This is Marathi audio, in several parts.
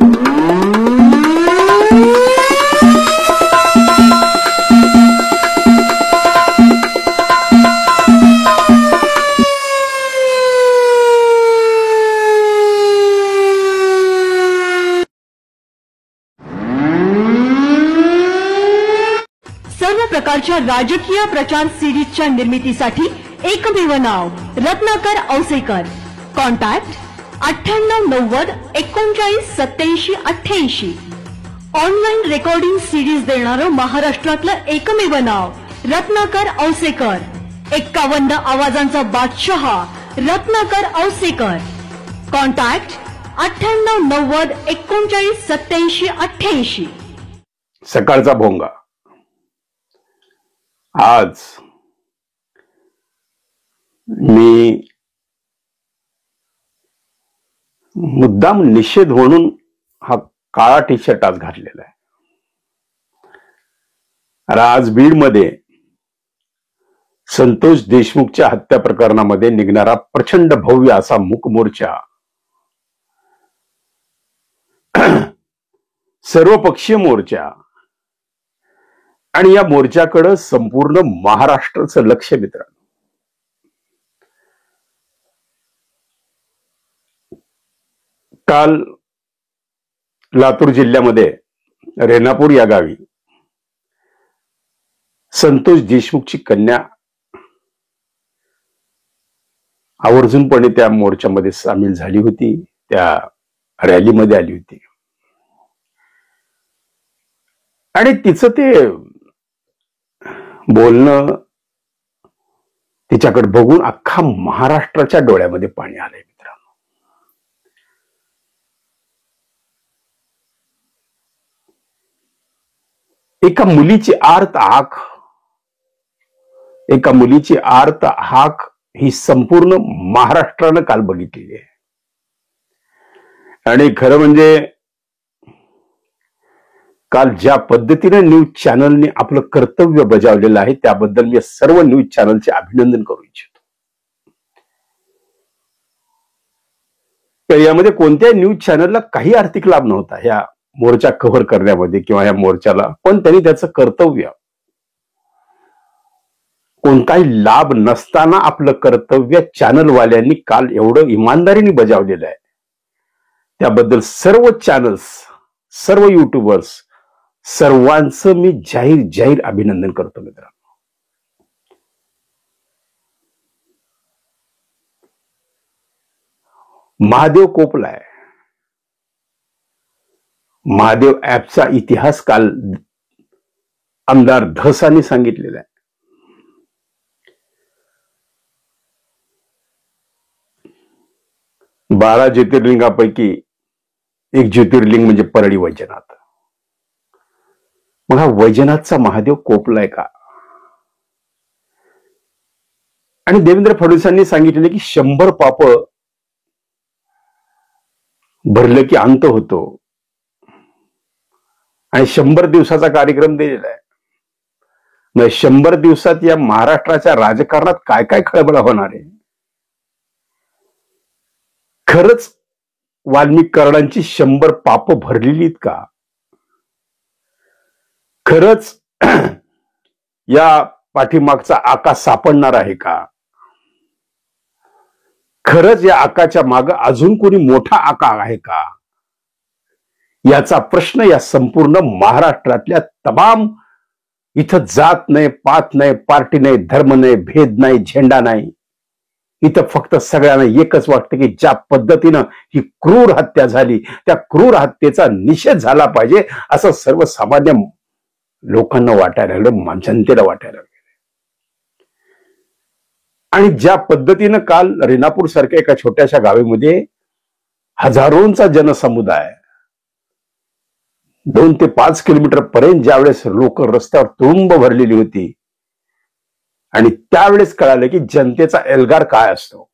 सर्व प्रकारच्या राजकीय प्रचार सिरीजच्या निर्मितीसाठी एकमेव नाव Ratnakar Ausekar. Contact 9890398788. Online recording series देणारं महाराष्ट्रातलं एकमेव नाव रत्नाकर औसेकर. 51 आवाजांचा बादशाह रत्नाकर औसेकर. कॉन्टॅक्ट 9890398788. सकाळचा भोंगा. आज मी मुद्दाम निषेध म्हणून हा काळा टी शर्ट आज घातलेला आहे. आज बीडमध्ये संतोष देशमुखच्या हत्या प्रकरणामध्ये निघणारा प्रचंड भव्य असा मूक मोर्चा सर्वपक्षीय मोर्चा आणि या मोर्चाकडे संपूर्ण महाराष्ट्राचं लक्ष. मित्रांनो, काल लातूर जिल्ह्यामध्ये रेणापूर या गावी संतोष देशमुखची कन्या आवर्जूनपणे त्या मोर्चामध्ये सामील झाली होती, त्या रॅलीमध्ये आली होती आणि तिचं ते बोलणं, तिच्याकडे बघून अख्खा महाराष्ट्राच्या डोळ्यामध्ये पाणी आलंय. मित्रांनो, एका मुलीची आर्त हाक ही संपूर्ण महाराष्ट्रानं काल बघितलेली आहे. आणि खरं म्हणजे काल ज्या पद्धतीने न्यूज चॅनलने आपलं कर्तव्य बजावलेलं आहे त्याबद्दल मी सर्व न्यूज चॅनलचे अभिनंदन करू इच्छितो. तर यामध्ये कोणत्याही न्यूज चॅनलला काही आर्थिक लाभ नव्हता ह्या मोर्चा कव्हर करण्यामध्ये किंवा या मोर्चाला, पण त्यांनी त्याचं कर्तव्य, कोणताही लाभ नसताना आपलं कर्तव्य चॅनलवाल्यांनी काल एवढं इमानदारीने बजावलेलं आहे. त्याबद्दल सर्व चॅनल्स, सर्व युट्यूबर्स, सर्वांचं मी जाहीर अभिनंदन करतो. मित्रांनो, महादेव कोपलाय. महादेव ऍपचा इतिहास काल आमदार धसांनी सांगितलेला आहे. बारा ज्योतिर्लिंगापैकी एक ज्योतिर्लिंग म्हणजे परळी वैजनाथ. मग हा वैजनाथचा महादेव कोपलाय का? आणि देवेंद्र फडणवीसांनी सांगितलेले की 100 पाप भरलं की अंत होतो आणि 100 दिवसाचा कार्यक्रम दिलेला आहे. मग 100 दिवसात या महाराष्ट्राच्या राजकारणात काय काय खळबळ होणार आहे? खरंच वाल्मिक कर्णांची 100 पाप भरलेली आहेत का? खरंच या पाठीमागचा आका सापडणार आहे का? खरंच या आकाच्या माग अजून कोणी मोठा आका आहे का? याचा प्रश्न या संपूर्ण महाराष्ट्रातल्या तमाम, इथं जात नाही, पात नाही, पार्टी नाही, धर्म नाही, भेद नाही, झेंडा नाही, इथं फक्त सगळ्यांना एकच वाटतं की ज्या पद्धतीनं ही क्रूर हत्या झाली त्या क्रूर हत्येचा निषेध झाला पाहिजे असं सर्वसामान्य लोकांना वाटायला लागलं, जनतेला वाटायला लागलं. आणि ज्या पद्धतीनं काल रेणापूर सारख्या एका छोट्याशा गावामध्ये हजारोंचा जनसमुदाय 2 ते 5 किलोमीटर पर्यंत ज्यावेळेस लोक रस्त्यावर तुडुंब भरलेली होती आणि त्यावेळेस कळालं की जनतेचा एल्गार काय असतो.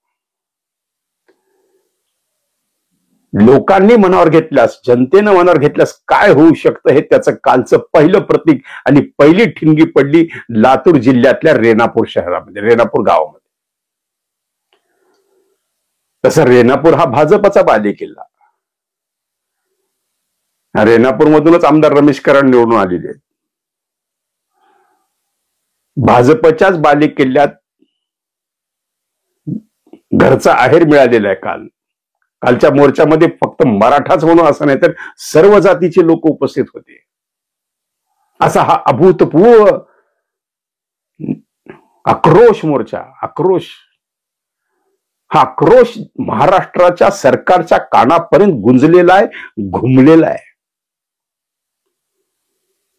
लोकांनी मनावर घेतल्यास, जनतेनं मनावर घेतल्यास काय होऊ शकतं हे त्याचं कालचं पहिलं प्रतीक आणि पहिली ठिणगी पडली लातूर जिल्ह्यातल्या रेणापूर शहरामध्ये, रेणापूर गावामध्ये. तसं रेणापूर हा भाजपचा बालेकिल्ला. रेणापूरमधूनच आमदार रमेश कराड निवडून आलेले आहेत. भाजपच्याच बालेकिल्ल्यात घरचा आहेर मिळालेला आहे. कालच्या मोर्चामध्ये फक्त मराठाच म्हणून असं नाही तर सर्व जातीचे लोक उपस्थित होते. असा हा अभूतपूर्व आक्रोश मोर्चा, हा आक्रोश महाराष्ट्राच्या सरकारच्या कानापर्यंत गुंजलेला आहे, घुमलेला आहे.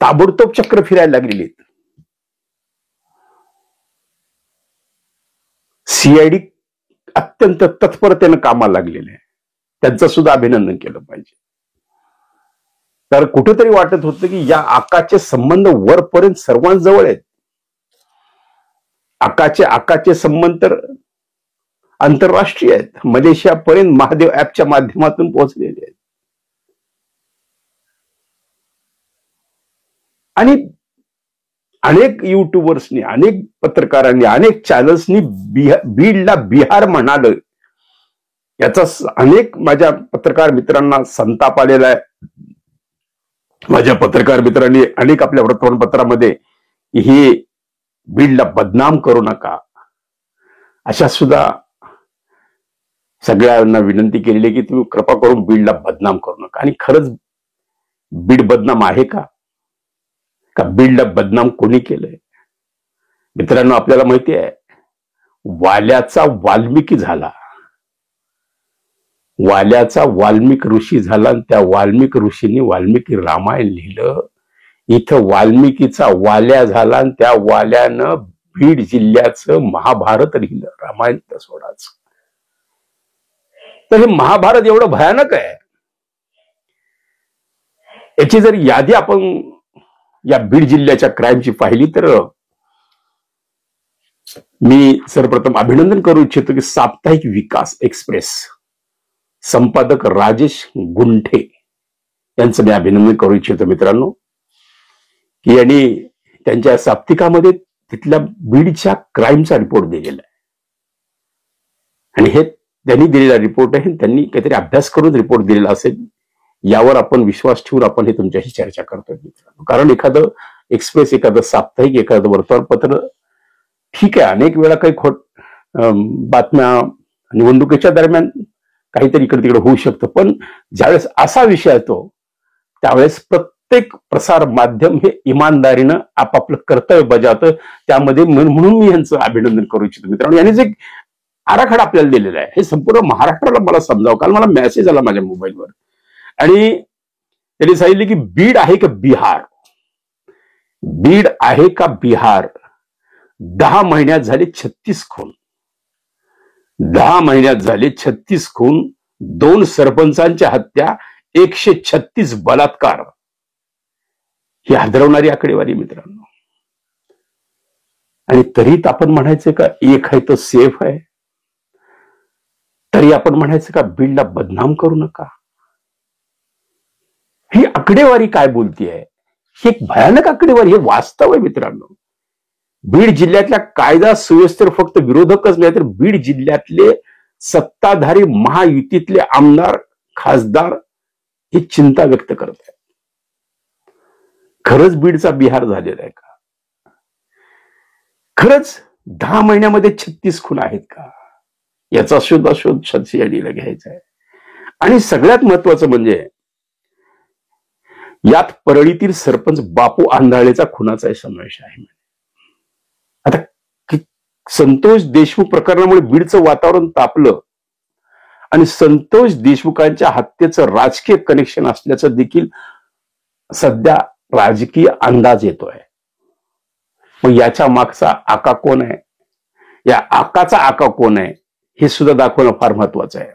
ताबडतोब चक्र फिरायला लागलेली. सीआयडी अत्यंत तत्परतेनं कामाला लागलेले आहे. त्यांचं सुद्धा अभिनंदन केलं पाहिजे. तर कुठेतरी वाटत होतं की या आकाचे संबंध वरपर्यंत सर्वांजवळ आहेत. आकाचे संबंध तर आंतरराष्ट्रीय आहेत. मलेशियापर्यंत महादेव ऍपच्या माध्यमातून पोहोचलेले आहेत. आणि अनेक युट्यूबर्सनी, अनेक पत्रकारांनी, अनेक चॅनल्सनी बीडला बिहार म्हणालं, याचा अनेक माझ्या पत्रकार मित्रांना संताप आलेला आहे. माझ्या पत्रकार मित्रांनी अनेक आपल्या वर्तमानपत्रामध्ये हे बीडला बदनाम करू नका अशा सुद्धा सगळ्यांना विनंती केलेली आहे की तुम्ही कृपा करून बीडला बदनाम करू नका. आणि खरंच बीड बदनाम आहे का? बीडला बदनाम कोणी केलंय? मित्रांनो, आपल्याला माहिती आहे वाल्याचा वाल्मिकी झाला, वाल्याचा वाल्मिक ऋषी झाला आणि त्या वाल्मिक ऋषींनी वाल्मिकी रामायण लिहिलं. इथं वाल्मिकीचा वाल्या झाला आणि त्या वाल्यानं बीड जिल्ह्याचं महाभारत लिहिलं, रामायण तर सोडाच. तर हे महाभारत एवढं भयानक आहे. याची जर यादी आपण या बीड जिल्ह्याच्या क्राईमची पाहिली तर मी सर्वप्रथम अभिनंदन करू इच्छितो की साप्ताहिक विकास एक्सप्रेस संपादक राजेश गुंठे यांचं मी अभिनंदन करू इच्छितो मित्रांनो, की यांनी त्यांच्या साप्तिकामध्ये तिथल्या बीडच्या क्राईमचा रिपोर्ट दिलेला आहे. आणि हे त्यांनी दिलेला रिपोर्ट आहे, त्यांनी काहीतरी अभ्यास करून रिपोर्ट दिलेला असेल. यावर आपण विश्वास ठेवून आपण हे तुमच्याशी चर्चा करतोय मित्रांनो. कारण एखादं एक्सप्रेस, एखादं साप्ताहिक, एखादं वर्तमानपत्र ठीक आहे, अनेक वेळा काही बातम्या निवडणुकीच्या दरम्यान काहीतरी इकडे तिकडे होऊ शकतं, पण ज्यावेळेस असा विषय येतो त्यावेळेस प्रत्येक प्रसार माध्यम हे इमानदारीनं आपापलं कर्तव्य बजावतं. त्यामध्ये म्हणून मी यांचं अभिनंदन करू इच्छितो मित्रांनो. यांनी जे आराखडा आपल्याला दिलेला आहे हे संपूर्ण महाराष्ट्राला मला समजावं. काल मला मेसेज आला माझ्या मोबाईलवर आणि त्यांनी सांगितले की बीड आहे का बिहार, बीड आहे का बिहार. 10 महिन्यात झाले 36 खून, 10 महिन्यात झाले 36 खून, 2 सरपंचांच्या हत्या, 136 बलात्कार. ही हादरवणारी आकडेवारी मित्रांनो. आणि तरीच आपण म्हणायचं का एक आहे तो सेफ आहे, तरी आपण म्हणायचं का बीडला बदनाम करू नका. ही आकडेवारी काय बोलतीये? ही एक भयानक आकडेवारी, हे वास्तव आहे मित्रांनो. बीड जिल्ह्यातल्या कायदा सुव्यवस्थेवर फक्त विरोधकच नाही तर बीड जिल्ह्यातले सत्ताधारी महायुतीतले आमदार, खासदार ही चिंता व्यक्त करत आहेत. खरंच बीडचा बिहार झालेला आहे का? खरंच 10 महिन्यामध्ये 36 खून आहेत का? याचा शोध सीआयडीला घ्यायचा आहे. आणि सगळ्यात महत्वाचं म्हणजे यात परळीतील सरपंच बापू आंधाळेचा खुनाचा समावेश आहे. आता संतोष देशमुख प्रकरणामुळे बीडचं वातावरण तापलं आणि संतोष देशमुखांच्या हत्येचं राजकीय कनेक्शन असल्याचं देखील सध्या राजकीय अंदाज येतोय. मग याच्या मागचा आका कोण आहे, या आकाचा आका कोण आहे हे सुद्धा दाखवणं फार महत्वाचं आहे.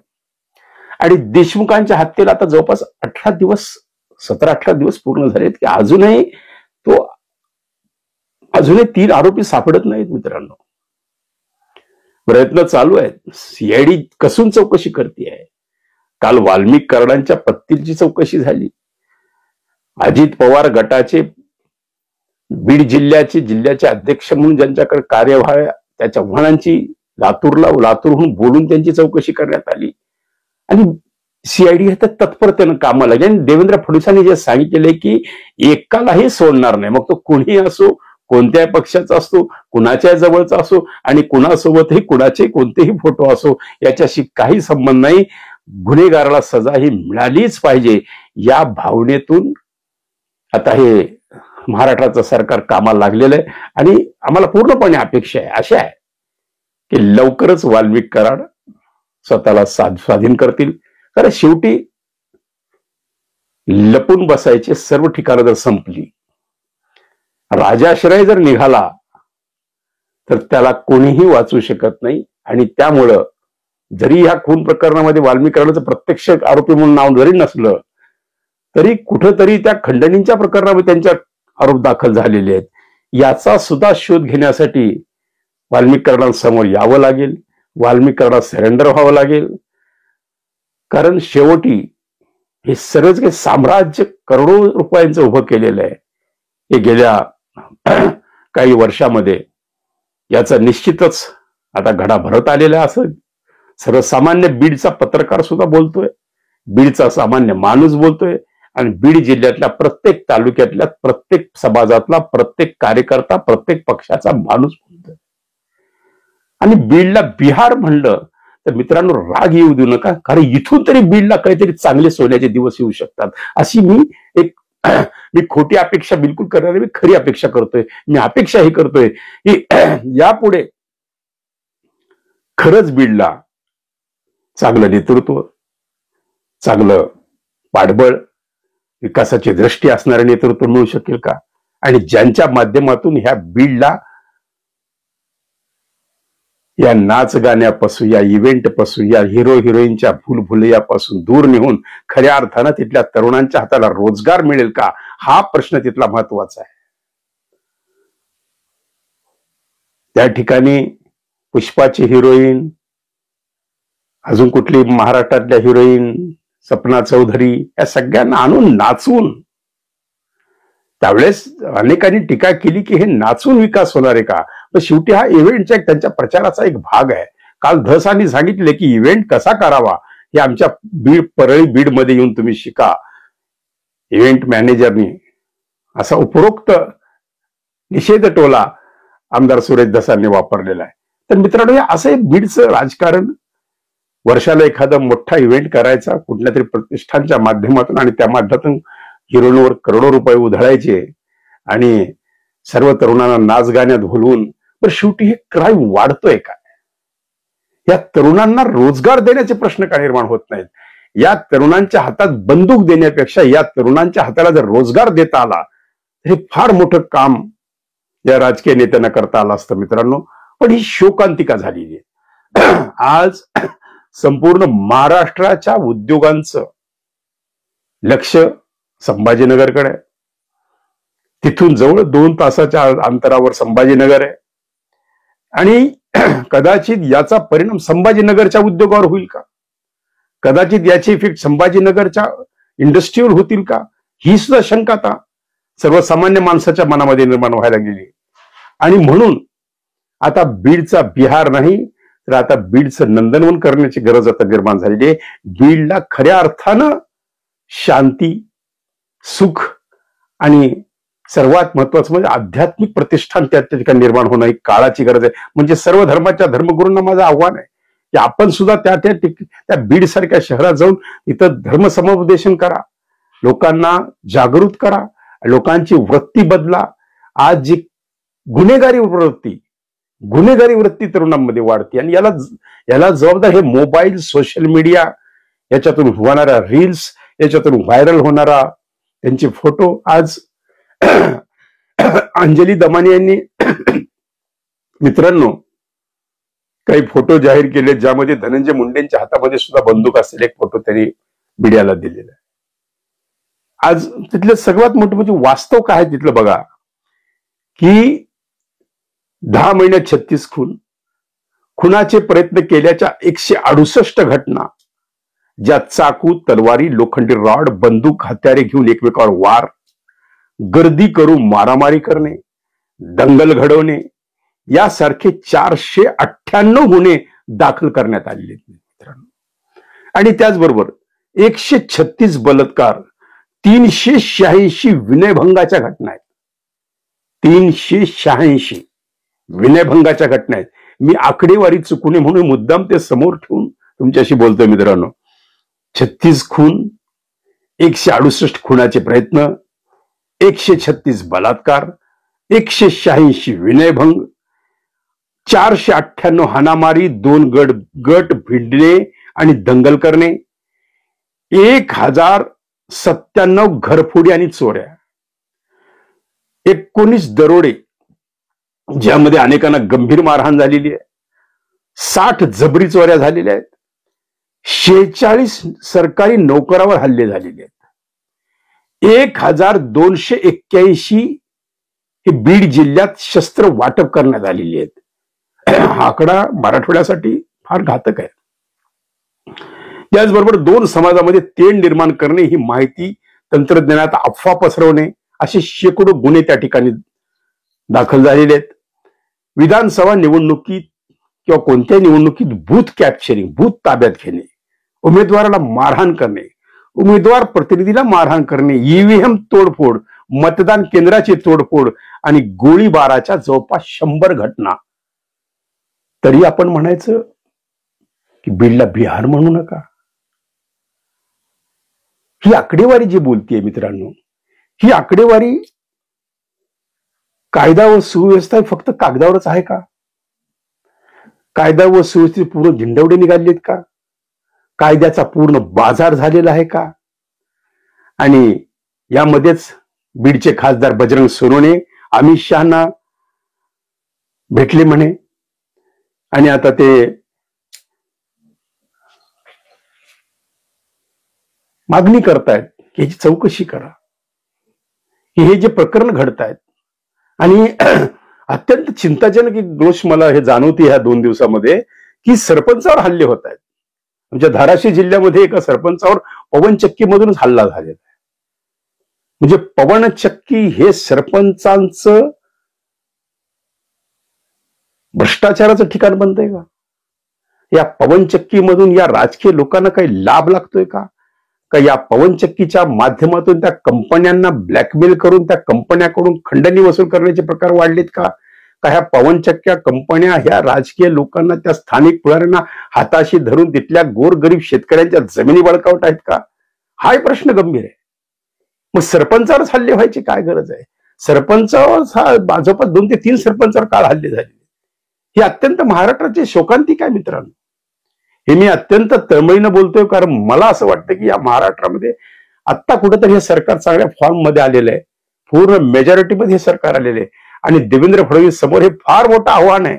आणि देशमुखांच्या हत्येला आता जवळपास 17-18 दिवस पूर्ण झालेत की अजूनही 3 आरोपी सापडत नाहीत मित्रांनो. प्रयत्न चालू आहेत. सीआयडी कसून चौकशी करते आहे. काल वाल्मिक कराडांच्या पत्नीची चौकशी झाली. अजित पवार गटाचे बीड जिल्ह्याचे अध्यक्ष म्हणून ज्यांच्याकडे कार्यभार त्या चव्हाणांची लातूरहून बोलून त्यांची चौकशी करण्यात आली. आणि सीआयडी हे तर तत्परतेनं कामाला लागेल. आणि देवेंद्र फडणवीसांनी जे सांगितलेलं आहे की एकालाही सोडणार नाही, मग तो कुणीही असो, कोणत्याही पक्षाचा असतो, कुणाच्या जवळचा असो, आणि कुणासोबतही कुणाचे कोणतेही फोटो असो, याच्याशी काही संबंध नाही. गुन्हेगाराला सजा ही मिळालीच पाहिजे, या भावनेतून आता हे महाराष्ट्राचं सरकार कामाला लागलेलं आहे. आणि आम्हाला पूर्णपणे अपेक्षा आहे, अशा आहे की लवकरच वाल्मिक कराड स्वतःला स्वाधीन करतील. कारण शेवटी लपून बसायचे सर्व ठिकाणं जर संपली, राजाश्रय जर निघाला, तर त्याला कोणीही वाचू शकत नाही. आणि त्यामुळं जरी ह्या खून प्रकरणामध्ये वाल्मिक कराडाचं प्रत्यक्ष आरोपी म्हणून नाव जरी नसलं, तरी कुठंतरी त्या खंडणीच्या प्रकरणामध्ये त्यांच्या आरोप दाखल झालेले आहेत. याचा सुद्धा शोध घेण्यासाठी वाल्मिक कराडांसमोर यावं लागेल, वाल्मिक कराडांना सरेंडर व्हावं लागेल. कारण शेवटी हे सगळंच काही साम्राज्य करोडो रुपयांचं उभं केलेलं आहे हे गेल्या काही वर्षामध्ये. याचा निश्चितच आता घडा भरत आलेला आहे, असं सर्वसामान्य बीडचा पत्रकार सुद्धा बोलतोय, बीडचा सामान्य माणूस बोलतोय, आणि बीड जिल्ह्यातल्या प्रत्येक तालुक्यातल्या प्रत्येक समाजातला प्रत्येक कार्यकर्ता, प्रत्येक पक्षाचा माणूस बोलतोय. आणि बीडला बिहार म्हणलं तर मित्रांनो राग येऊ देऊ नका, कारण इथून तरी बीडला काहीतरी चांगले सोन्याचे दिवस येऊ शकतात, अशी मी खोटी अपेक्षा बिलकुल करणार नाही, मी खरी अपेक्षा करतोय. मी अपेक्षा ही करतोय की यापुढे खरंच बीडला चांगलं नेतृत्व, चांगलं पाठबळ, विकासाची दृष्टी असणारं नेतृत्व मिळू शकेल का, आणि ज्यांच्या माध्यमातून ह्या बीडला या नाच गाण्यापासून, या इव्हेंटपासून, या हिरो हिरोईनच्या भूलभुलैयापासून दूर निघून खऱ्या अर्थानं तिथल्या तरुणांच्या हाताला रोजगार मिळेल का, हा प्रश्न तिथला महत्वाचा आहे. त्या ठिकाणी पुष्पाची हिरोईन, अजून कुठली महाराष्ट्रातल्या हिरोईन, सपना चौधरी, या सगळ्यांना आणून नाचवून, त्यावेळेस अनेकांनी टीका केली की हे नाचून विकास होणार आहे का, पण शेवटी हा इव्हेंटचा त्यांच्या प्रचाराचा एक भाग आहे. काल धसांनी सांगितले की इव्हेंट कसा करावा हे आमच्या परळी बीडमध्ये येऊन तुम्ही शिका, इव्हेंट मॅनेजरनी असा उपरोक्त निषेध टोला आमदार सुरेश धसांनी वापरलेला आहे. तर मित्रांनो, असं बीडचं राजकारण, वर्षाला एखादा मोठा इव्हेंट करायचा कुठल्या तरी प्रतिष्ठानच्या माध्यमातून, आणि त्या माध्यमातून हिरोईनवर करोडो रुपये उधळायचे आणि सर्व तरुणांना नाच गाण्यात भुलवून, पण शेवटी हे क्राईम वाढतोय का, या तरुणांना रोजगार देण्याचे प्रश्न का निर्माण होत नाहीत. या तरुणांच्या हातात बंदूक देण्यापेक्षा या तरुणांच्या हाताला जर रोजगार देता आला तर हे फार मोठं काम या राजकीय नेत्यांना करता आलं असतं मित्रांनो. पण ही शोकांतिका झालेली आहे. आज संपूर्ण महाराष्ट्राच्या उद्योगांचं लक्ष संभाजीनगरकडे आहे. तिथून जवळ 2 तासाच्या अंतरावर संभाजीनगर आहे, आणि कदाचित याचा परिणाम संभाजीनगरच्या उद्योगावर होईल का, कदाचित याचे इफेक्ट संभाजीनगरच्या इंडस्ट्रीवर होतील का, ही सुद्धा शंका आता सर्वसामान्य माणसाच्या मनामध्ये निर्माण व्हायला लागलेली. आणि म्हणून आता बीडचा बिहार नाही, तर आता बीडचं नंदनवन करण्याची गरज आता निर्माण झालेली आहे. बीडला खऱ्या अर्थानं शांती, सुख आणि सर्वात महत्वाचं म्हणजे आध्यात्मिक प्रतिष्ठान त्या ठिकाणी निर्माण होणं ही काळाची गरज आहे. म्हणजे सर्व धर्माच्या धर्मगुरूंना माझं आव्हान आहे की आपण सुद्धा त्या बीड सारख्या शहरात जाऊन इथं धर्मसमुपदेशन करा, लोकांना जागृत करा, लोकांची वृत्ती बदला. आज जी गुन्हेगारी वृत्ती तरुणांमध्ये वाढते, आणि याला जबाबदार हे मोबाईल, सोशल मीडिया, याच्यातून होणाऱ्या रील्स, याच्यातून व्हायरल होणारा त्यांचे फोटो. आज अंजली दमानी यांनी मित्रांनो काही फोटो जाहीर केले, ज्यामध्ये धनंजय मुंडेंच्या हातामध्ये सुद्धा बंदूक असलेले एक फोटो त्यांनी मीडियाला दिलेला आहे. आज तिथलं सर्वात मोठं म्हणजे वास्तव काय आहे तिथलं बघा, की 10 महिन्यात 36 खुनाचे प्रयत्न केल्याच्या 168 घटना, ज्या चाकू, तलवारी, लोखंडी रॉड, बंदूक, हत्यारे घेऊन एकमेकावर वार, गर्दी करून मारामारी करणे, दंगल घडवणे, यासारखे 498 गुन्हे दाखल करण्यात आलेले मित्रांनो. आणि त्याचबरोबर 136 बलात्कार, 386 विनयभंगाच्या घटना आहेत. 386 विनयभंगाच्या घटना आहेत. मी आकडेवारी चुकू नये म्हणून मुद्दाम ते समोर ठेवून तुमच्याशी बोलतोय मित्रांनो. 36 खून, 168 खुनाचे प्रयत्न, 136 बलात्कार, 186 विनयभंग, 498 हाणामारी, 2 गट भिडणे आणि दंगल करणे, 1097 घरफोडी आणि चोऱ्या, 19 दरोडे ज्यामध्ये अनेकांना गंभीर मारहाण झालेली आहे, 60 जबरी चोऱ्या झालेल्या आहेत, 46 सरकारी नोकरावर हल्ले झालेले आहेत, 1281 हे बीड जिल्ह्यात शस्त्र वाटप करण्यात आलेली आहेत. हा आकडा मराठवाड्यासाठी फार घातक आहे. त्याचबरोबर 2 समाजामध्ये तेढ निर्माण करणे, ही माहिती तंत्रज्ञानात अफवा पसरवणे, असे शेकडो गुन्हे त्या ठिकाणी दाखल झालेले आहेत. विधानसभा निवडणुकीत किंवा कोणत्याही निवडणुकीत बूथ कॅप्चरिंग, बूथ ताब्यात घेणे, उमेदवाराला मारहाण करणे, उमेदवार प्रतिनिधीला मारहाण करणे, ईव्हीएम तोडफोड, मतदान केंद्राची तोडफोड आणि गोळीबाराच्या जवळपास 100 घटना. तरी आपण म्हणायचं की बीडला बिहार म्हणू नका. ही आकडेवारी जी बोलतीये मित्रांनो, ही आकडेवारी कायदा व सुव्यवस्था फक्त कागदावरच आहे का? कायदा व सुव्यवस्थेत पूर्ण झिंडवडे निघालेत का? कायद्याचा पूर्ण बाजार झालेला आहे का? आणि यामध्येच बीडचे खासदार बजरंग सोनवणे अमित शहाना भेटले म्हणे आणि आता ते मागणी करतायत की ह्याची चौकशी करा. हे जे प्रकरण घडतायत आणि अत्यंत चिंताजनक एक गोष्ट मला हे जाणवते ह्या 2 दिवसामध्ये की सरपंचावर हल्ले होत आहेत. आमच्या धाराशिव जिल्ह्यामध्ये एका सरपंचावर पवनचक्की मधूनच हल्ला झालेला आहे. म्हणजे पवनचक्की हे सरपंचांचं भ्रष्टाचाराचं ठिकाण बनतंय का? या पवनचक्की मधून या राजकीय लोकांना काही लाभ लागतोय का? का या पवनचक्कीच्या माध्यमातून त्या कंपन्यांना ब्लॅकमेल करून त्या कंपन्याकडून खंडणी वसूल करण्याचे प्रकार वाढलेत का? का ह्या पवनचक्क्या कंपन्या ह्या राजकीय लोकांना, त्या स्थानिक पुढाऱ्यांना हाताशी धरून तिथल्या गोरगरीब शेतकऱ्यांच्या जमिनी बळकावत आहेत का? हाही प्रश्न गंभीर आहे. मग सरपंचावरच हल्ले व्हायची काय गरज आहे? सरपंचावर भाजपात 2 ते 3 सरपंचावर काल हल्ले झाले. ही अत्यंत महाराष्ट्राची शोकांतिक आहे मित्रांनो. हे मी अत्यंत तळमळीनं बोलतोय कारण मला असं वाटतं की या महाराष्ट्रामध्ये आत्ता कुठेतरी हे सरकार चांगल्या फॉर्म मध्ये आलेलं आहे. पूर्ण मेजॉरिटीमध्ये हे सरकार आलेले आहे आणि देवेंद्र फडणवीस समोर हे फार मोठं आव्हान आहे.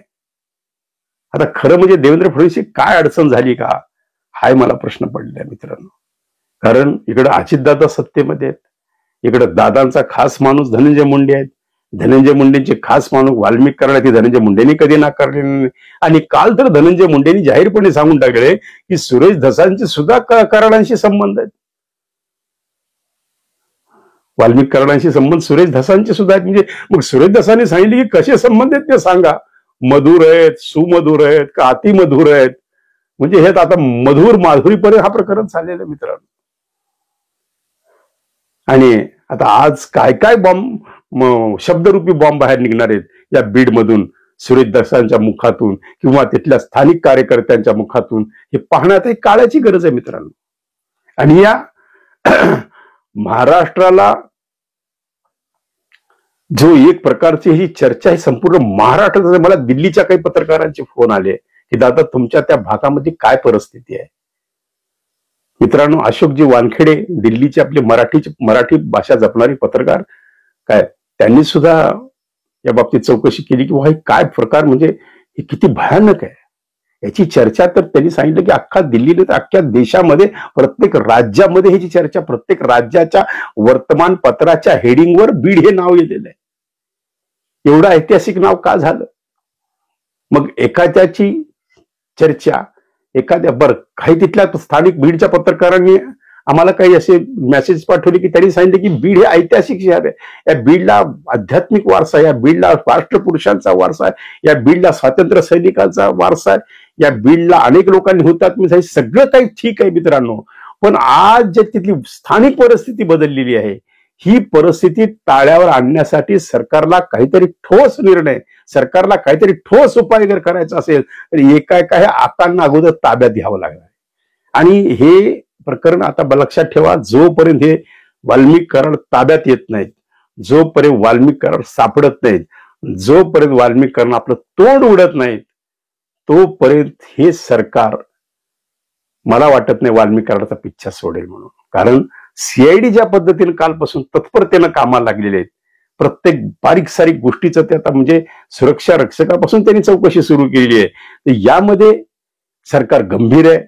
आता खरं म्हणजे देवेंद्र फडणवीसची काय अडचण झाली का, हाय मला प्रश्न पडलाय मित्रांनो. कारण इकडे अजितदादा सत्तेमध्ये आहेत, इकडे दादांचा खास माणूस धनंजय मुंडे आहेत, धनंजय मुंडेंचे खास माणूस वाल्मिक कराड धनंजय मुंडेंनी कधी नाकारले नाही. आणि काल तर धनंजय मुंडेंनी जाहीरपणे सांगून टाकले की सुरेश धसांचे सुद्धा कराडांशी संबंध आहेत. वाल्मिक कराडांशी संबंध सुरेश धसांचे सुद्धा आहेत. म्हणजे मग सुरेश धसांनी सांगितले की कसे संबंध आहेत ते सांगा. मधुर आहेत, सुमधुर आहेत का अतिमधुर आहेत? म्हणजे हे आता मधुर माधुरीपर्यंत हा प्रकरण चाललेलं आहे मित्रांनो. आणि आता आज काय काय बॉम्ब, शब्दरूपी बॉम्ब बाहेर निघणार आहेत या बीड मधून, सुरेश धसांच्या मुखातून किंवा तिथल्या स्थानिक कार्यकर्त्यांच्या मुखातून, हे पाहण्यात एक काळाची गरज आहे मित्रांनो. आणि या महाराष्ट्राला जो एक प्रकारची ही चर्चा ही संपूर्ण महाराष्ट्रात, मला दिल्लीच्या काही पत्रकारांचे फोन आले की दादा तुमच्या त्या भागामध्ये काय परिस्थिती आहे. मित्रांनो, अशोकजी वानखेडे दिल्लीचे आपले मराठी भाषा जपणारे पत्रकार, काय त्यांनी सुद्धा या बाबतीत चौकशी केली की हे काय प्रकार, म्हणजे हे किती भयानक आहे याची चर्चा. तर त्यांनी सांगितलं की अख्खा दिल्लीने तर अख्ख्या देशामध्ये प्रत्येक राज्यामध्ये ह्याची चर्चा, प्रत्येक राज्याच्या वर्तमानपत्राच्या हेडिंगवर बीड हे नाव येलेलं आहे. एवढं ऐतिहासिक नाव का झालं? मग एखाद्याची चर्चा, एखाद्या काही तिथल्या स्थानिक बीडच्या पत्रकारांनी आम्हाला काही असे मेसेज पाठवले की त्यांनी सांगितले की बीड हे ऐतिहासिक शहर आहे, या बीडला आध्यात्मिक वारसा आहे, या बीडला राष्ट्रपुरुषांचा वारसा आहे, या बीडला स्वातंत्र्य सैनिकांचा वारसा आहे, या बीडला अनेक लोकांनी हुतात्मा झाले. सगळं काही ठीक आहे मित्रांनो, पण आज जे तिथली स्थानिक परिस्थिती बदललेली आहे, ही परिस्थिती टाळ्यावर आणण्यासाठी सरकारला काहीतरी ठोस निर्णय, सरकारला काहीतरी ठोस उपाय जर करायचा असेल तर एका एका ह्या आकांना अगोदर ताब्यात घ्यावं लागणार. आणि हे प्रकरण आता लक्षात ठेवा, जोपर्यंत हे वाल्मिक कराड ताब्यात येत नाहीत, जोपर्यंत वाल्मिक कराड सापडत नाहीत, जोपर्यंत वाल्मिक कराड आपलं तोंड उडत नाहीत, तोपर्यंत हे सरकार, मला वाटत नाही वाल्मिक कराडाचा पिच्छा सोडेल म्हणून. कारण सीआयडी ज्या पद्धतीने कालपासून तत्परतेनं कामाला लागलेले आहेत, प्रत्येक बारीक सारीक गोष्टीचं ते आता म्हणजे सुरक्षा रक्षकापासून त्यांनी चौकशी सुरू केलेली आहे. तर यामध्ये सरकार गंभीर आहे.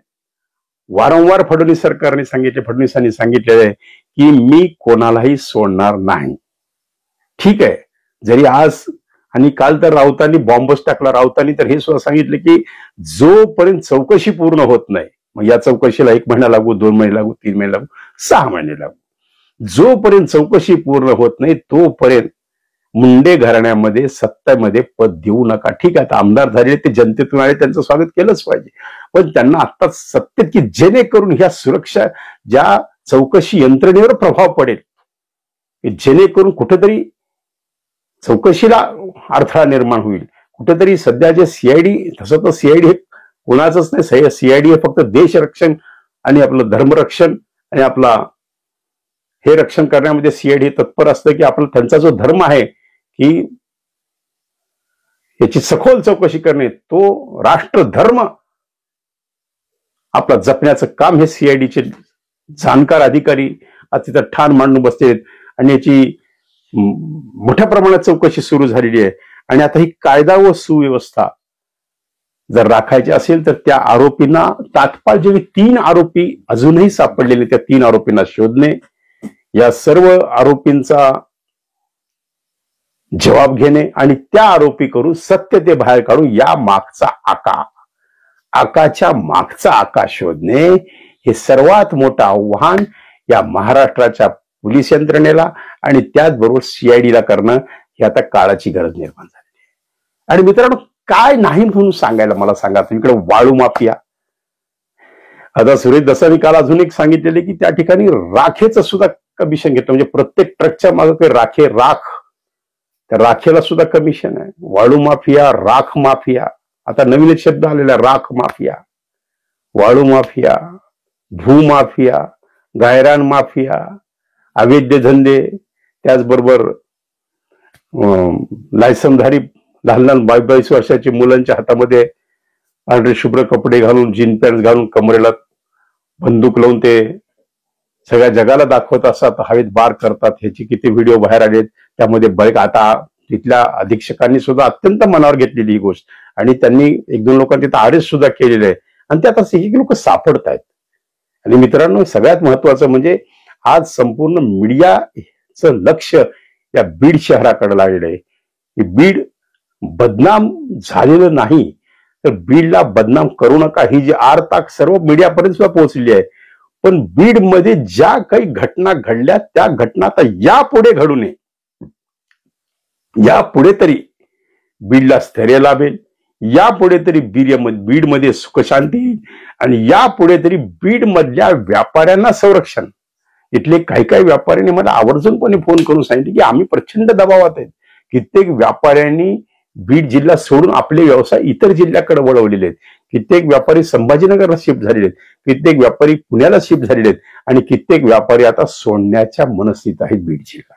वारंवार फडणवीसांनी सांगितलेलं आहे की मी कोणालाही सोडणार नाही. ठीक आहे, जरी आज आणि काल तर राऊतांनी बॉम्बच टाकला. राऊतांनी तर हे सुद्धा सांगितलं की जोपर्यंत चौकशी पूर्ण होत नाही, मग या चौकशीला 1 महिना लागू, 2 महिने लागू, 3 महिने लागू, 6 महिने लागू, जोपर्यंत चौकशी पूर्ण होत नाही तोपर्यंत मुंडे घराण्यामध्ये सत्तेमध्ये पद देऊ नका. ठीक आहे, आता आमदार झाले, ते जनतेतून आले, त्यांचं स्वागत केलंच पाहिजे, पण त्यांना आता सत्तेत की जेणेकरून ह्या सुरक्षा ज्या चौकशी यंत्रणेवर प्रभाव पडेल, जेणेकरून कुठेतरी चौकशीला अडथळा निर्माण होईल. कुठेतरी सध्या जे सीआयडी, तसं तर सीआयडी हे कोणाचंच नाही, सीआयडी हे फक्त देश रक्षण आणि आपलं धर्मरक्षण आणि आपला हे रक्षण करण्यामध्ये सीआयडी तत्पर असतं की आपला त्यांचा जो धर्म आहे की याची सखोल चौकशी करणे, तो राष्ट्रधर्म आपला जपण्याचं काम हे सीआयडीचे जाणकार अधिकारी आज तिथं ठाण मांडून बसलेत आणि याची मोठ्या प्रमाणात चौकशी सुरू झालेली आहे. आणि आता ही कायदा व सुव्यवस्था जर राखायची असेल तर त्या आरोपींना तात्काळ, जे 3 आरोपी अजूनही सापडलेले, त्या 3 आरोपींना शोधणे, या सर्व आरोपींचा जबाब घेणे आणि त्या आरोपी करून सत्य ते बाहेर काढून या मागचा आकाच्या मागचा आका शोधणे, हे सर्वात मोठं आव्हान या महाराष्ट्राच्या पोलीस यंत्रणेला आणि त्याचबरोबर सीआयडीला करणं, ही आता काळाची गरज निर्माण झाली आहे. आणि मित्रांनो, काय नाही म्हणून सांगायला मला सांगा. इकडे वाळू माफिया, आता सुरेश दसानी काल अजून एक सांगितलेले की त्या ठिकाणी राखेचं सुद्धा कमिशन घेतलं, म्हणजे प्रत्येक ट्रकच्या मागे काही राख, त्या राखेला सुद्धा कमिशन आहे. वाळू माफिया, राख माफिया, आता नवीन एक शब्द आलेला, राख माफिया, वाळू माफिया, भूमाफिया, गायरान माफिया, अवैध धंदे, त्याचबरोबर लायसनधारी लहान लहान 22 वर्षाची मुलांच्या हातामध्ये पांढरे शुभ्र कपडे घालून, जीन पॅन्ट घालून, कमरेला बंदूक लावून ते सगळ्या जगाला दाखवत असतात, हवेत बार करतात. ह्याची किती व्हिडिओ बाहेर आलेत. त्यामध्ये बरेच, आता तिथल्या अधीक्षकांनी सुद्धा अत्यंत मनावर घेतलेली ही गोष्ट आणि त्यांनी 1-2 लोकांनी तिथं अरेस्ट सुद्धा केलेले आहे आणि त्यात असं ही लोक सापडत आहेत. आणि मित्रांनो, सगळ्यात महत्वाचं म्हणजे आज संपूर्ण मीडियाचं लक्ष या बीड शहराकडे लागलेलं आहे. बीड बदनाम झालेलं नाही तर बीडला बदनाम करू नका, ही जी आरताक सर्व मीडियापर्यंत सुद्धा पोहोचली आहे. पण बीडमध्ये ज्या काही घटना घडल्या त्या घटना आता यापुढे घडू नये, यापुढे तरी बीडला स्थैर्य लाभेल, यापुढे तरी बीडमध्ये सुखशांती येईल आणि यापुढे तरी बीड मधल्या व्यापाऱ्यांना संरक्षण. इथले काही व्यापाऱ्यांनी मला आवर्जूनपणे फोन करून सांगितले की आम्ही प्रचंड दबावात आहेत. कित्येक व्यापाऱ्यांनी बीड जिल्हा सोडून आपले व्यवसाय इतर जिल्ह्याकडे वळवलेले आहेत. कित्येक व्यापारी संभाजीनगरला शिफ्ट झालेले आहेत, कित्येक व्यापारी पुण्याला शिफ्ट झालेले आहेत आणि कित्येक व्यापारी आता सोडण्याच्या मनस्थितीत आहेत बीड जिल्हा.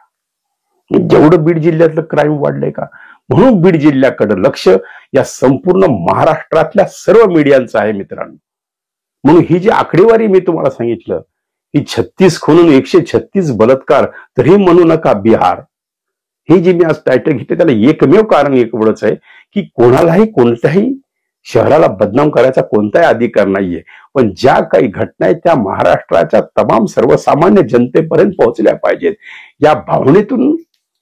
जेवढं बीड जिल्ह्यातलं क्राईम वाढलंय का, म्हणून बीड जिल्ह्याकडे लक्ष या संपूर्ण महाराष्ट्रातल्या सर्व मीडियांचं आहे मित्रांनो. म्हणून ही जी आकडेवारी मी तुम्हाला सांगितलं की 36 खून 136 बलात्कार, तरी म्हणू नका बिहार, हे जे मी आज टायटल घेतले त्याला एकमेव कारण एवढंच आहे की कोणालाही कोणत्याही शहराला बदनाम करायचा कोणताही अधिकार नाहीये. पण ज्या काही घटना आहेत त्या महाराष्ट्राच्या तमाम सर्वसामान्य जनतेपर्यंत पोहोचल्या पाहिजेत, या भावनेतून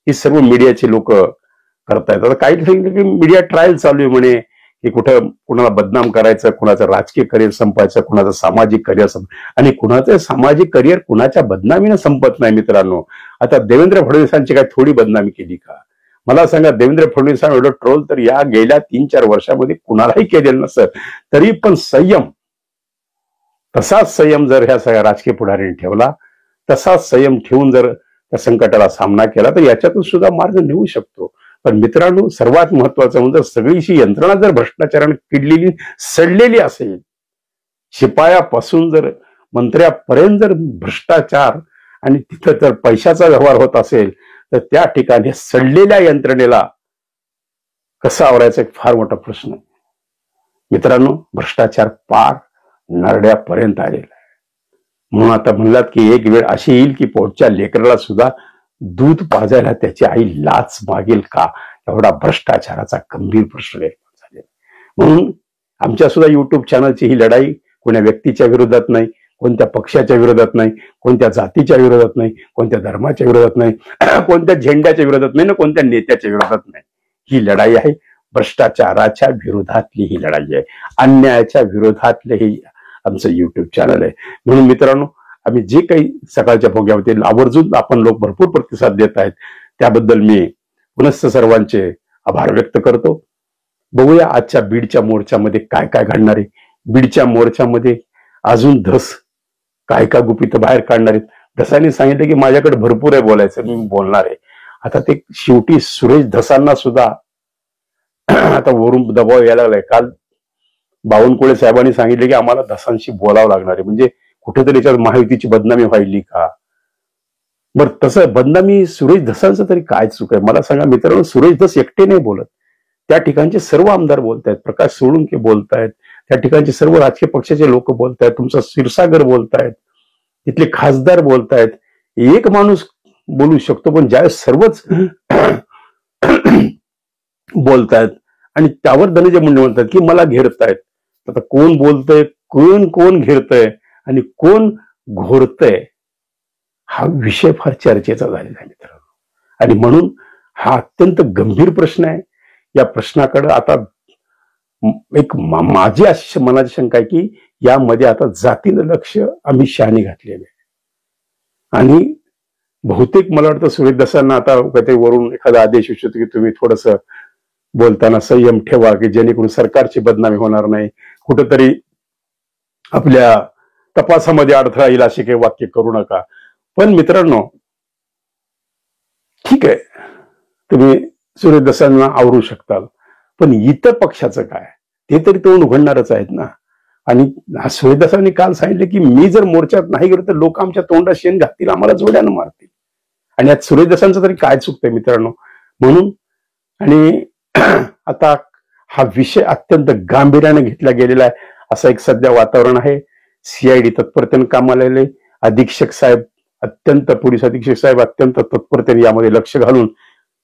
ही सर्व मीडियाचे लोक करतायत. आता काही सांगितलं की मीडिया ट्रायल चालू आहे म्हणे की कुठं कुणाला बदनाम करायचं, कुणाचं राजकीय करिअर संपायचं, कुणाचं सामाजिक करिअर आणि कुणाचं सामाजिक करिअर कुणाच्या बदनामीनं संपत नाही मित्रांनो. आता देवेंद्र फडणवीसांची काय थोडी बदनामी केली का? मला सांगा, देवेंद्र फडणवीसांना एवढं ट्रोल तर या गेल्या 3-4 वर्षामध्ये कुणालाही केलेलं नसतं. तरी पण संयम तसाच संयम जर ह्या सगळ्या राजकीय पुढाऱ्यांनी ठेवला, तसाच संयम ठेवून जर त्या संकटाला सामना केला तर याच्यातून सुद्धा मार्ग निघू शकतो. पण मित्रांनो, सर्वात महत्वाचं म्हणजे सगळीशी यंत्रणा जर भ्रष्टाचाराने किडलेली सडलेली असेल, शिपायापासून जर मंत्र्यापर्यंत जर भ्रष्टाचार आणि तिथं जर पैशाचा व्यवहार होत असेल तर त्या ठिकाणी सडलेल्या यंत्रणेला कसं आवरायचा एक फार मोठा प्रश्न आहे. मित्रांनो, भ्रष्टाचार पार नरड्यापर्यंत आलेला आहे. म्हणून आता म्हणलात की एक वेळ अशी येईल की पोटच्या लेकराला सुद्धा दूध पाजायला त्याची आई लाच मागेल का, एवढा भ्रष्टाचाराचा गंभीर प्रश्न निर्माण झालेला. म्हणून आमच्या सुद्धा युट्यूब चॅनलची ही लढाई कोण्या व्यक्तीच्या विरोधात नाही, कोणत्या पक्षाच्या विरोधात नाही, कोणत्या जातीच्या विरोधात नाही, कोणत्या धर्माच्या विरोधात नाही, कोणत्या झेंड्याच्या विरोधात नाही ना कोणत्या नेत्याच्या विरोधात नाही. ही लढाई आहे भ्रष्टाचाराच्या विरोधातली ही लढाई आहे, अन्यायाच्या विरोधातले हे आमचं युट्यूब चॅनल आहे. म्हणून मित्रांनो, आम्ही जे काही सकाळच्या भोग्यावरती आवर्जून आपण लोक भरपूर प्रतिसाद देत आहेत त्याबद्दल मी पुनश्च सर्वांचे आभार व्यक्त करतो. बघूया आजच्या बीडच्या मोर्चामध्ये काय काय घडणार आहे. बीडच्या मोर्चामध्ये अजून धस काय काय गुपित बाहेर काढणार आहेत. धसांनी सांगितलं की माझ्याकडे भरपूर आहे बोलायचं, मी बोलणार आहे. आता ते शेवटी सुरेश धसांना सुद्धा आता वरून दबाव यायला लागलाय. काल बावनकुळे साहेबांनी सांगितले की आम्हाला धसांशी बोलावं लागणार आहे. म्हणजे कुठेतरी याच्यात महायुतीची बदनामी व्हायली का. बरं, तसं बदनामी सुरेश धसांचं तरी काय चूक आहे मला सांगा मित्रांनो. सुरेश धस एकटे नाही बोलत, त्या ठिकाणचे सर्व आमदार बोलतायत, प्रकाश सोळुंके बोलतायत, त्या ठिकाणचे सर्व राजकीय पक्षाचे लोक बोलतायत, तुमचा क्षीरसागर बोलतायत, तिथले खासदार बोलतायत. एक माणूस बोलू शकतो, पण ज्यावेळेस सर्वच बोलतायत आणि त्यावर धनंजय मुंडे म्हणतात की मला घेरतायत. आता कोण बोलतंय, कोण घेरतंय आणि कोण घोरतंय हा विषय फार चर्चेचा झालेला आहे मित्रांनो. आणि म्हणून हा अत्यंत गंभीर प्रश्न आहे. या प्रश्नाकडे आता एक माझी अशी मनाची शंका आहे की यामध्ये आता जातीनं लक्ष अमित शहानी घातलेलं आहे. आणि बहुतेक मला वाटतं सुरेश धसांना आता काहीतरी वरून एखादा आदेश येऊ शकतो की तुम्ही थोडस बोलताना संयम ठेवा की जेणेकरून सरकारची बदनामी होणार नाही, कुठंतरी आपल्या तपासामध्ये अडथळा येईल असे काही वाक्य करू नका. पण मित्रांनो, ठीक आहे, तुम्ही सुरेश धसांना आवरू शकताल, पण इतर पक्षाचं काय ते तरी तोंड उघडणारच आहेत ना. आणि सुरेश धसांनी काल सांगितलं की मी जर मोर्चात नाही गेलो तर लोक आमच्या तोंडात शेण घालतील, आम्हाला जोड्यानं मारतील. आणि यात सुरेश धसांचं तरी काय चुकतंय मित्रांनो. म्हणून आणि आता हा विषय अत्यंत गांभीर्याने घेतला गेलेला आहे असं एक सध्या वातावरण आहे. सीआयडी तत्परतेने कामाला आले, अधीक्षक साहेब अत्यंत पोलीस अधीक्षक साहेब अत्यंत तत्परतेने यामध्ये लक्ष घालून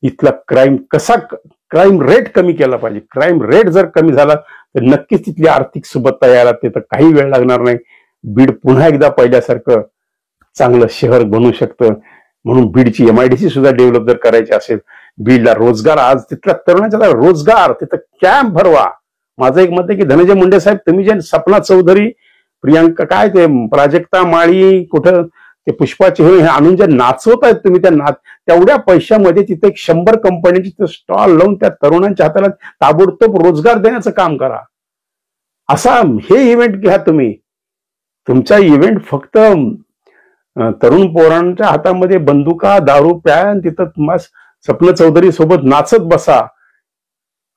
इथला क्राईम रेट कमी केला पाहिजे. क्राईम रेट जर कमी झाला तर नक्कीच तिथली आर्थिक सुबत्ता यायला तिथं काही वेळ लागणार नाही. बीड पुन्हा एकदा पहिल्यासारखं चांगलं शहर बनू शकतं. म्हणून बीडची MIDC सुद्धा डेव्हलप जर करायची असेल, बीडला रोजगार, आज तिथल्या तरुणांच्या रोजगार, तिथं कॅम्प भरवा. माझं एक मत आहे की धनंजय मुंडे साहेब, तुम्ही जे सपना चौधरी, प्रियांका, काय ते प्राजक्ता माळी, कुठं ते पुष्पाचे हे आणून जे नाचवत आहेत तुम्ही, तेवढ्या पैशामध्ये तिथे 100 कंपन्यांची स्टॉल लावून त्या तरुणांच्या हाताला ताबडतोब रोजगार देण्याचं काम करा. असा हे इव्हेंट घ्या तुम्ही. तुमचा इव्हेंट फक्त तरुण पोरांच्या हातामध्ये बंदुका, दारू प्या आणि तिथं सपना चौधरी सोबत नाचत बसा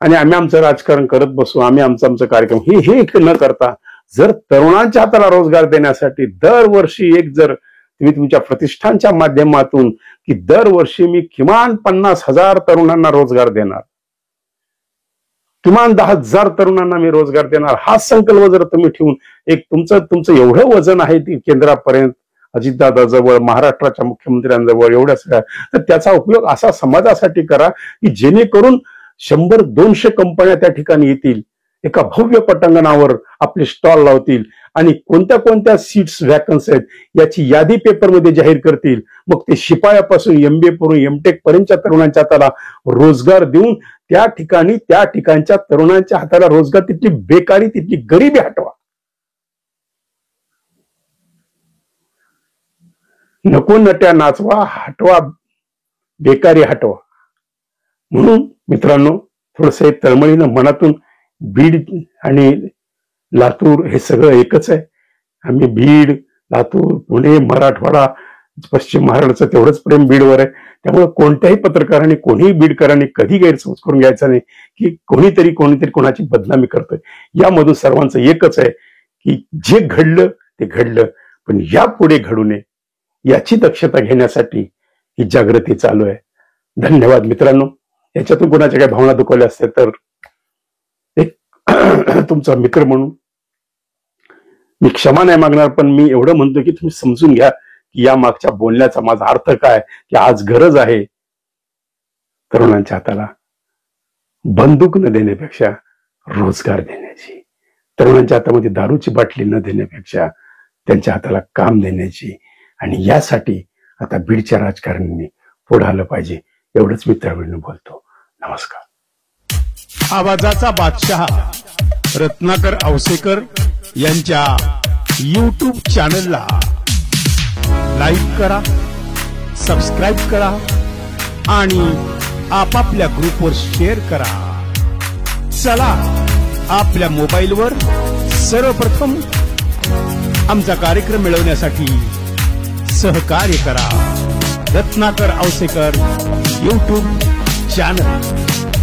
आणि आम्ही आमचं राजकारण करत बसू, आम्ही आमचा कार्यक्रम, हे न करता जर तरुणांच्या हाताला रोजगार देण्यासाठी दरवर्षी एक जर तुम्ही तुमच्या प्रतिष्ठानच्या माध्यमातून की दरवर्षी मी किमान 50,000 तरुणांना रोजगार देणार, किमान 10,000 तरुणांना मी रोजगार देणार, हा संकल्प जर तुम्ही ठेवून एक तुमचं एवढं वजन आहे ती केंद्रापर्यंत, अजितदादाजवळ, महाराष्ट्राच्या मुख्यमंत्र्यांजवळ, एवढ्या सगळ्या, तर त्याचा उपयोग असा समाजासाठी करा की जेणेकरून 100-200 कंपन्या त्या ठिकाणी येतील, एका भव्य पटांगणावर आपले स्टॉल लावतील आणि कोणत्या कोणत्या सीट्स व्हॅकन्स आहेत याची यादी पेपरमध्ये जाहीर करतील. मग ते शिपायापासून MBA करून MTech पर्यंतच्या तरुणांच्या हाताला रोजगार देऊन त्या ठिकाणच्या तरुणांच्या हाताला रोजगार, तिथली बेकारी, तिथली गरिबी हटवा. नको नट्या नाचवा, हटवा बेकारी, हटवा. म्हणून मित्रांनो, थोडस तळमळीनं मनातून बीड आणि लातूर हे सगळं एकच आहे. आम्ही बीड, लातूर, पुणे, मराठवाडा, पश्चिम महाराष्ट्राचं तेवढंच प्रेम बीडवर आहे. त्यामुळे कोणत्याही पत्रकारांनी, कोणीही बीडकरांनी कधी गैरसमज करून घ्यायचा नाही की कोणीतरी कोणाची बदनामी करतोय. यामधून सर्वांचं एकच आहे की जे घडलं ते घडलं, पण यापुढे घडू नये याची दक्षता घेण्यासाठी ही जागृती चालू आहे. धन्यवाद मित्रांनो. याच्यातून कोणाच्या काही भावना दुखवल्या असतील तर एक तुमचा मित्र म्हणून मी क्षमा नाही मागणार, पण मी एवढं म्हणतो की तुम्ही समजून घ्या की या मागच्या बोलण्याचा माझा अर्थ काय, की आज गरज आहे तरुणांच्या हाताला बंदूक न देण्यापेक्षा रोजगार देण्याची, तरुणांच्या हातामध्ये दारूची बाटली न देण्यापेक्षा त्यांच्या हाताला काम देण्याची. आणि यासाठी आता बीडच्या राजकारण्यांनी पुढे आलं पाहिजे. एवढंच मी त्यावेळी बोलतो. नमस्कार. आवाजाचा बादशाह रत्नाकर औसेकर यांच्या YouTube चॅनलला लाईक करा, सबस्क्राईब करा आणि आपापल्या ग्रुपवर शेअर करा. चला आपल्या मोबाईलवर सर्वप्रथम आमचा कार्यक्रम मिळवण्यासाठी सहकार्य करा. Ratnakar Ausekar YouTube channel.